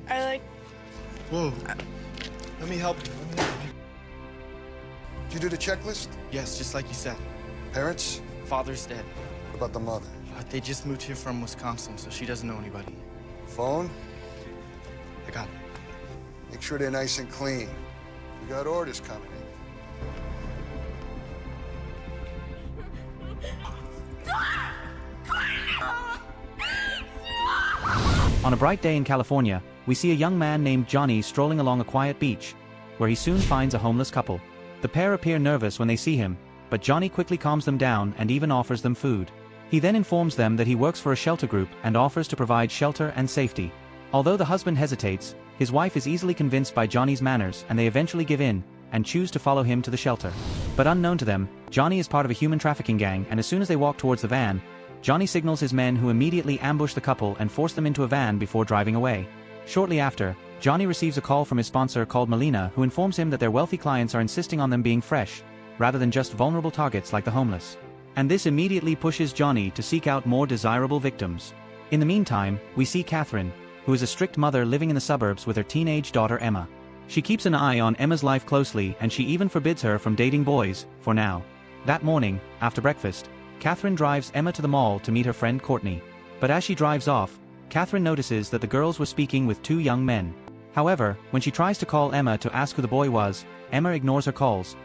I like. Whoa. Let me help you. Did you do the checklist? Yes, just like you said. Parents? Father's dead. What about the mother? They just moved here from Wisconsin, so she doesn't know anybody. Phone? I got it. Make sure they're nice and clean. We got orders coming in. On a bright day in California, we see a young man named Johnny strolling along a quiet beach, where he soon finds a homeless couple. The pair appear nervous when they see him, but Johnny quickly calms them down and even offers them food. He then informs them that he works for a shelter group and offers to provide shelter and safety. Although the husband hesitates, his wife is easily convinced by Johnny's manners and they eventually give in and choose to follow him to the shelter. But unknown to them, Johnny is part of a human trafficking gang, and as soon as they walk towards the van, Johnny signals his men, who immediately ambush the couple and force them into a van before driving away. Shortly after, Johnny receives a call from his sponsor called Melina, who informs him that their wealthy clients are insisting on them being fresh, rather than just vulnerable targets like the homeless. And this immediately pushes Johnny to seek out more desirable victims. In the meantime, we see Catherine, who is a strict mother living in the suburbs with her teenage daughter Emma. She keeps an eye on Emma's life closely, and she even forbids her from dating boys, for now. That morning, after breakfast, Catherine drives Emma to the mall to meet her friend Courtney. But as she drives off, Catherine notices that the girls were speaking with two young men. However, when she tries to call Emma to ask who the boy was, Emma ignores her calls,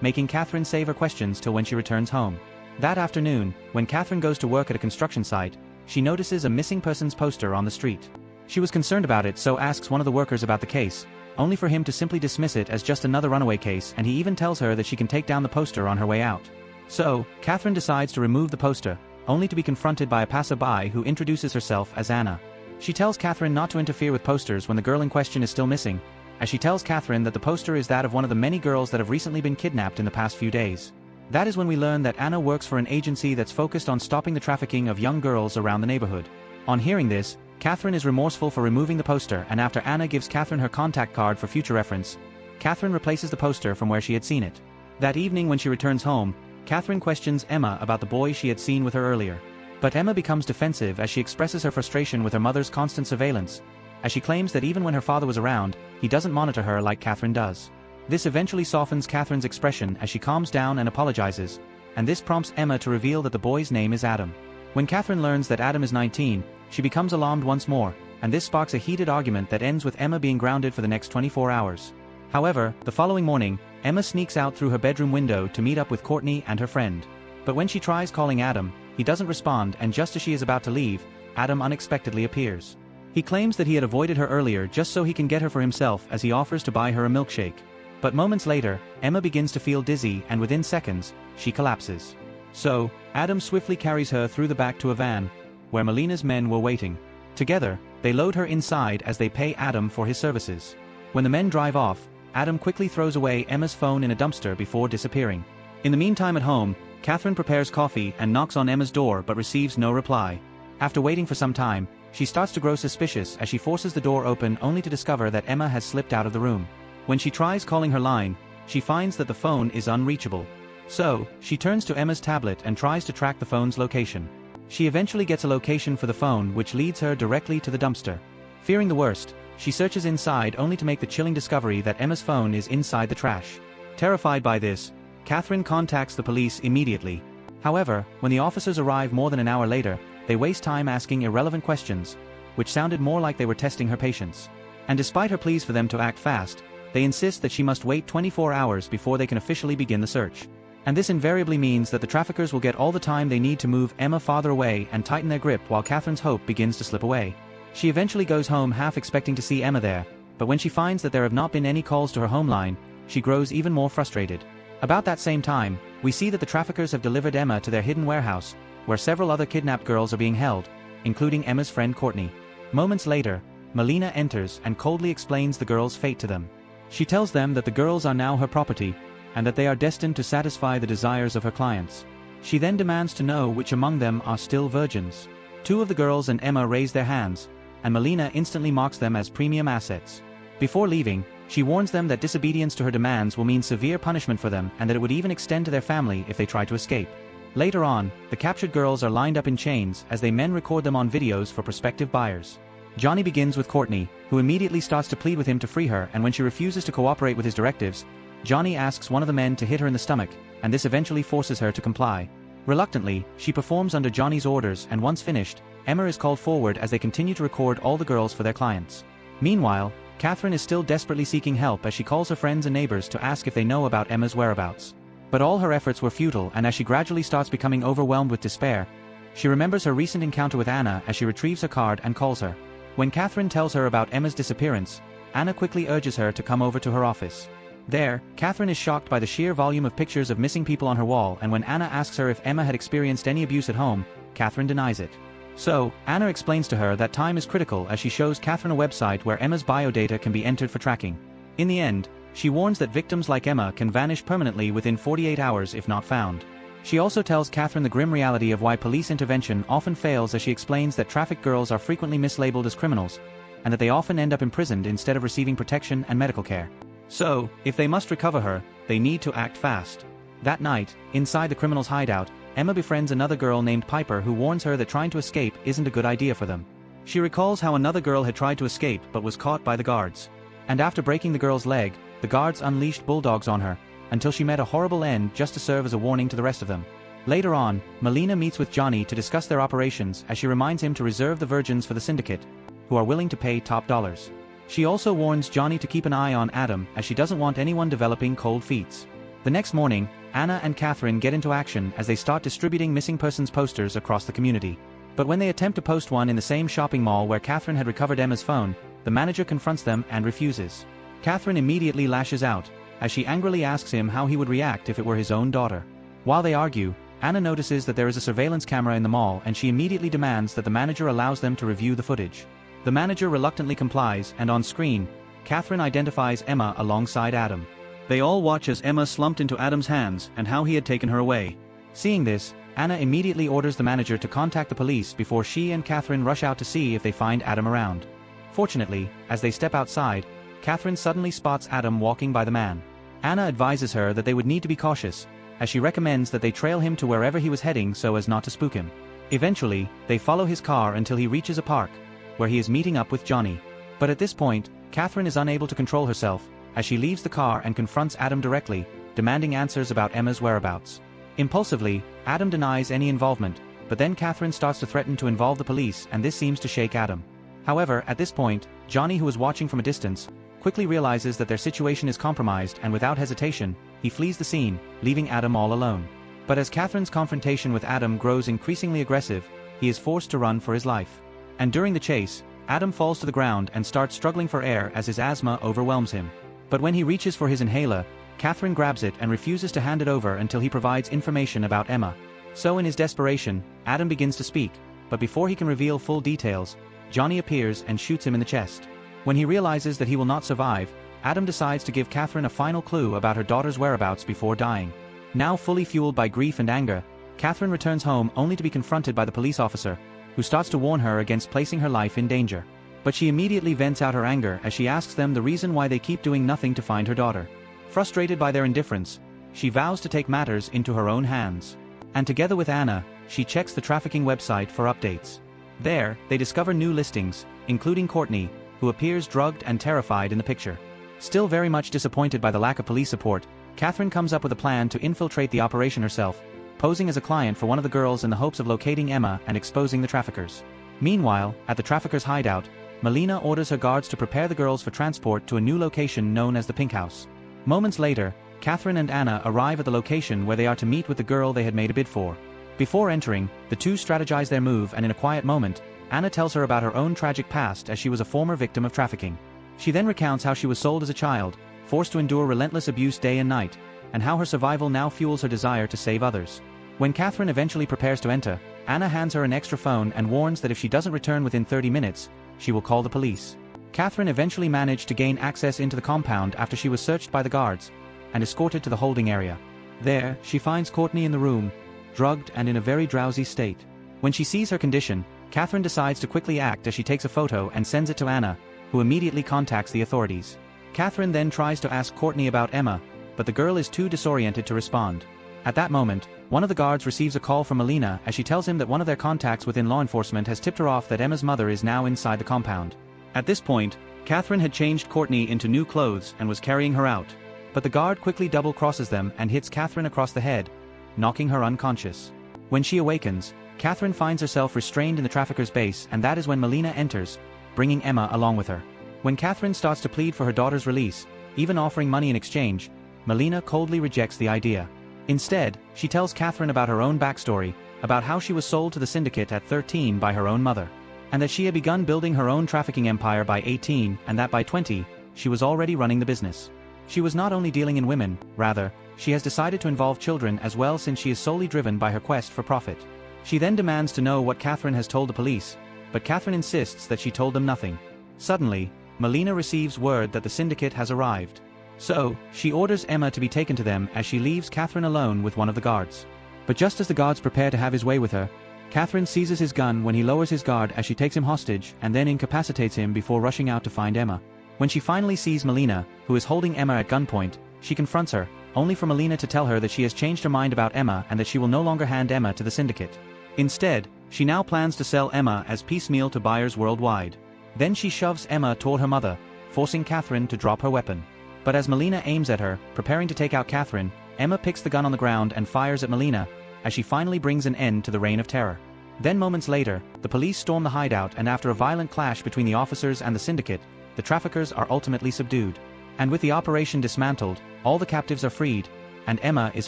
making Catherine save her questions till when she returns home. That afternoon, when Catherine goes to work at a construction site, she notices a missing persons poster on the street. She was concerned about it, so asks one of the workers about the case, only for him to simply dismiss it as just another runaway case, and he even tells her that she can take down the poster on her way out. So, Catherine decides to remove the poster, only to be confronted by a passerby who introduces herself as Anna. She tells Catherine not to interfere with posters when the girl in question is still missing, as she tells Catherine that the poster is that of one of the many girls that have recently been kidnapped in the past few days. That is when we learn that Anna works for an agency that's focused on stopping the trafficking of young girls around the neighborhood. On hearing this, Catherine is remorseful for removing the poster, and after Anna gives Catherine her contact card for future reference, Catherine replaces the poster from where she had seen it. That evening when she returns home, Catherine questions Emma about the boy she had seen with her earlier. But Emma becomes defensive as she expresses her frustration with her mother's constant surveillance, as she claims that even when her father was around, he doesn't monitor her like Catherine does. This eventually softens Catherine's expression as she calms down and apologizes, and this prompts Emma to reveal that the boy's name is Adam. When Catherine learns that Adam is 19, she becomes alarmed once more, and this sparks a heated argument that ends with Emma being grounded for the next 24 hours. However, the following morning, Emma sneaks out through her bedroom window to meet up with Courtney and her friend. But when she tries calling Adam, he doesn't respond, and just as she is about to leave, Adam unexpectedly appears. He claims that he had avoided her earlier just so he can get her for himself, as he offers to buy her a milkshake. But moments later, Emma begins to feel dizzy, and within seconds, she collapses. So, Adam swiftly carries her through the back to a van, where Melina's men were waiting. Together, they load her inside as they pay Adam for his services. When the men drive off, Adam quickly throws away Emma's phone in a dumpster before disappearing. In the meantime at home, Catherine prepares coffee and knocks on Emma's door but receives no reply. After waiting for some time, she starts to grow suspicious as she forces the door open only to discover that Emma has slipped out of the room. When she tries calling her line, she finds that the phone is unreachable. So, she turns to Emma's tablet and tries to track the phone's location. She eventually gets a location for the phone, which leads her directly to the dumpster. Fearing the worst, she searches inside only to make the chilling discovery that Emma's phone is inside the trash. Terrified by this, Catherine contacts the police immediately. However, when the officers arrive more than an hour later, they waste time asking irrelevant questions, which sounded more like they were testing her patience. And despite her pleas for them to act fast, they insist that she must wait 24 hours before they can officially begin the search. And this invariably means that the traffickers will get all the time they need to move Emma farther away and tighten their grip while Catherine's hope begins to slip away. She eventually goes home half expecting to see Emma there, but when she finds that there have not been any calls to her home line, she grows even more frustrated. About that same time, we see that the traffickers have delivered Emma to their hidden warehouse, where several other kidnapped girls are being held, including Emma's friend Courtney. Moments later, Melina enters and coldly explains the girls' fate to them. She tells them that the girls are now her property, and that they are destined to satisfy the desires of her clients. She then demands to know which among them are still virgins. Two of the girls and Emma raise their hands, and Melina instantly marks them as premium assets. Before leaving, she warns them that disobedience to her demands will mean severe punishment for them and that it would even extend to their family if they try to escape. Later on, the captured girls are lined up in chains as they men record them on videos for prospective buyers. Johnny begins with Courtney, who immediately starts to plead with him to free her, and when she refuses to cooperate with his directives, Johnny asks one of the men to hit her in the stomach, and this eventually forces her to comply. Reluctantly, she performs under Johnny's orders, and once finished, Emma is called forward as they continue to record all the girls for their clients. Meanwhile, Catherine is still desperately seeking help as she calls her friends and neighbors to ask if they know about Emma's whereabouts. But all her efforts were futile, and as she gradually starts becoming overwhelmed with despair, she remembers her recent encounter with Anna as she retrieves her card and calls her. When Catherine tells her about Emma's disappearance, Anna quickly urges her to come over to her office. There, Catherine is shocked by the sheer volume of pictures of missing people on her wall, and when Anna asks her if Emma had experienced any abuse at home, Catherine denies it. So, Anna explains to her that time is critical as she shows Catherine a website where Emma's biodata can be entered for tracking. In the end, she warns that victims like Emma can vanish permanently within 48 hours if not found. She also tells Catherine the grim reality of why police intervention often fails as she explains that trafficked girls are frequently mislabeled as criminals, and that they often end up imprisoned instead of receiving protection and medical care. So, if they must recover her, they need to act fast. That night, inside the criminal's hideout, Emma befriends another girl named Piper who warns her that trying to escape isn't a good idea for them. She recalls how another girl had tried to escape but was caught by the guards. And after breaking the girl's leg, the guards unleashed bulldogs on her, until she met a horrible end just to serve as a warning to the rest of them. Later on, Melina meets with Johnny to discuss their operations as she reminds him to reserve the virgins for the syndicate, who are willing to pay top dollars. She also warns Johnny to keep an eye on Adam as she doesn't want anyone developing cold feet. The next morning, Anna and Catherine get into action as they start distributing missing persons posters across the community. But when they attempt to post one in the same shopping mall where Catherine had recovered Emma's phone, the manager confronts them and refuses. Catherine immediately lashes out, as she angrily asks him how he would react if it were his own daughter. While they argue, Anna notices that there is a surveillance camera in the mall and she immediately demands that the manager allows them to review the footage. The manager reluctantly complies, and on screen, Catherine identifies Emma alongside Adam. They all watch as Emma slumped into Adam's hands and how he had taken her away. Seeing this, Anna immediately orders the manager to contact the police before she and Catherine rush out to see if they find Adam around. Fortunately, as they step outside, Catherine suddenly spots Adam walking by the man. Anna advises her that they would need to be cautious, as she recommends that they trail him to wherever he was heading so as not to spook him. Eventually, they follow his car until he reaches a park, where he is meeting up with Johnny. But at this point, Catherine is unable to control herself, as she leaves the car and confronts Adam directly, demanding answers about Emma's whereabouts. Impulsively, Adam denies any involvement, but then Catherine starts to threaten to involve the police, and this seems to shake Adam. However, at this point, Johnny, who is watching from a distance, quickly realizes that their situation is compromised, and without hesitation, he flees the scene, leaving Adam all alone. But as Catherine's confrontation with Adam grows increasingly aggressive, he is forced to run for his life. And during the chase, Adam falls to the ground and starts struggling for air as his asthma overwhelms him. But when he reaches for his inhaler, Catherine grabs it and refuses to hand it over until he provides information about Emma. So in his desperation, Adam begins to speak, but before he can reveal full details, Johnny appears and shoots him in the chest. When he realizes that he will not survive, Adam decides to give Catherine a final clue about her daughter's whereabouts before dying. Now fully fueled by grief and anger, Catherine returns home only to be confronted by the police officer, who starts to warn her against placing her life in danger. But she immediately vents out her anger as she asks them the reason why they keep doing nothing to find her daughter. Frustrated by their indifference, she vows to take matters into her own hands. And together with Anna, she checks the trafficking website for updates. There, they discover new listings, including Courtney, who appears drugged and terrified in the picture. Still very much disappointed by the lack of police support, Catherine comes up with a plan to infiltrate the operation herself, posing as a client for one of the girls in the hopes of locating Emma and exposing the traffickers. Meanwhile, at the traffickers' hideout, Melina orders her guards to prepare the girls for transport to a new location known as the Pink House. Moments later, Catherine and Anna arrive at the location where they are to meet with the girl they had made a bid for. Before entering, the two strategize their move, and in a quiet moment, Anna tells her about her own tragic past as she was a former victim of trafficking. She then recounts how she was sold as a child, forced to endure relentless abuse day and night, and how her survival now fuels her desire to save others. When Catherine eventually prepares to enter, Anna hands her an extra phone and warns that if she doesn't return within 30 minutes, she will call the police. Catherine eventually managed to gain access into the compound after she was searched by the guards and escorted to the holding area. There, she finds Courtney in the room, drugged and in a very drowsy state. When she sees her condition, Catherine decides to quickly act as she takes a photo and sends it to Anna, who immediately contacts the authorities. Catherine then tries to ask Courtney about Emma, but the girl is too disoriented to respond. At that moment, one of the guards receives a call from Melina as she tells him that one of their contacts within law enforcement has tipped her off that Emma's mother is now inside the compound. At this point, Catherine had changed Courtney into new clothes and was carrying her out. But the guard quickly double-crosses them and hits Catherine across the head, knocking her unconscious. When she awakens, Catherine finds herself restrained in the trafficker's base, and that is when Melina enters, bringing Emma along with her. When Catherine starts to plead for her daughter's release, even offering money in exchange, Melina coldly rejects the idea. Instead, she tells Catherine about her own backstory, about how she was sold to the syndicate at 13 by her own mother, and that she had begun building her own trafficking empire by 18, and that by 20, she was already running the business. She was not only dealing in women, rather, she has decided to involve children as well, since she is solely driven by her quest for profit. She then demands to know what Catherine has told the police, but Catherine insists that she told them nothing. Suddenly, Melina receives word that the syndicate has arrived. So, she orders Emma to be taken to them as she leaves Catherine alone with one of the guards. But just as the guards prepare to have his way with her, Catherine seizes his gun when he lowers his guard as she takes him hostage and then incapacitates him before rushing out to find Emma. When she finally sees Melina, who is holding Emma at gunpoint, she confronts her, only for Melina to tell her that she has changed her mind about Emma and that she will no longer hand Emma to the syndicate. Instead, she now plans to sell Emma as piecemeal to buyers worldwide. Then she shoves Emma toward her mother, forcing Catherine to drop her weapon. But as Melina aims at her, preparing to take out Catherine, Emma picks the gun on the ground and fires at Melina, as she finally brings an end to the reign of terror. Then moments later, the police storm the hideout, and after a violent clash between the officers and the syndicate, the traffickers are ultimately subdued. And with the operation dismantled, all the captives are freed, and Emma is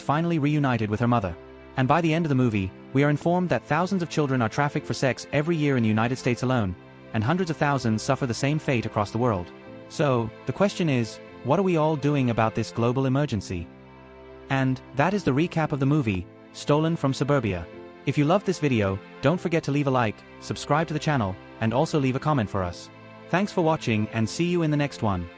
finally reunited with her mother. And by the end of the movie, we are informed that thousands of children are trafficked for sex every year in the United States alone, and hundreds of thousands suffer the same fate across the world. So, the question is, what are we all doing about this global emergency? And that is the recap of the movie, Stolen from Suburbia. If you loved this video, don't forget to leave a like, subscribe to the channel, and also leave a comment for us. Thanks for watching, and see you in the next one.